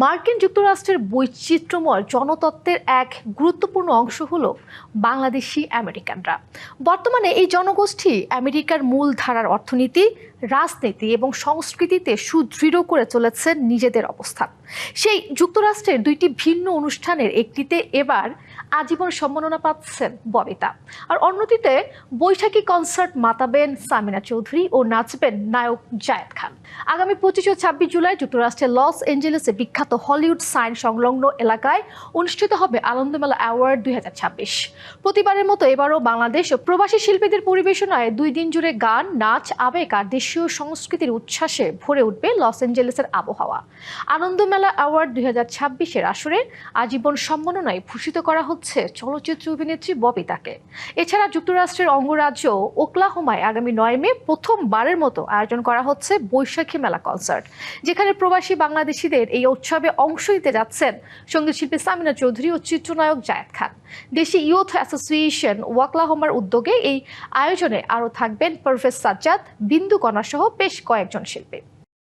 মার্কিন যুক্তরাষ্ট্রের বৈচিত্র্যময় জনতত্ত্বের এক গুরুত্বপূর্ণ অংশ হল বাংলাদেশি আমেরিকানরা। বর্তমানে এই জনগোষ্ঠী আমেরিকার মূলধারার অর্থনীতি, রাজনীতি এবং সংস্কৃতিতে সুদৃঢ় করে চলেছে নিজেদের অবস্থান। সেই যুক্তরাষ্ট্রের দুইটি ভিন্ন অনুষ্ঠানের একটিতে এবার আজীবন সম্মাননা পাচ্ছেন ববিতা, আর অন্যটিতে বৈশাখী কনসার্ট মাতাবেন সামিনা চৌধুরী ও নাচবেন নায়ক জায়েদ খান। আগামী 25 ও 26 জুলাই যুক্তরাষ্ট্রের লস এঞ্জেলেসে বিখ্যাত হলিউড সাইন সংলগ্ন এলাকায় অনুষ্ঠিত হবে আনন্দমেলা অ্যাওয়ার্ড 2026। প্রতিবারের মতো এবারও বাংলাদেশ ও প্রবাসী শিল্পীদের পরিবেশনায় 2 দিন জুড়ে গান, নাচ, আবেগ আর দেশীয় সংস্কৃতির উচ্ছ্বাসে ভরে উঠবে লস এঞ্জেলেসের আবহাওয়া। আনন্দমেলা অ্যাওয়ার্ড 2026-এর আসরে আজীবন সম্মাননায় ভূষিত করা হচ্ছে চলচ্চিত্র অভিনেত্রী ববিতাকে। এছাড়া যুক্তরাষ্ট্রের অঙ্গরাজ্য ওকলাহোমায় আগামী 9 মে প্রথমবারের মতো আয়োজন করা হচ্ছে বৈশাখী মেলা কনসার্ট, যেখানে প্রবাসী বাংলাদেশিদের এই উৎসবে অংশ নিতে যাচ্ছেন সঙ্গীতশিল্পী সামিনা চৌধুরী ও চিত্রনায়ক জায়েদ খান। দেশি ইয়ুথ অ্যাসোসিয়েশন ওকলাহোমার উদ্যোগে এই আয়োজনে আরও থাকবেন পারভেজ সাজ্জাদ, বিন্দু কণা সহ বেশ কয়েকজন শিল্পী।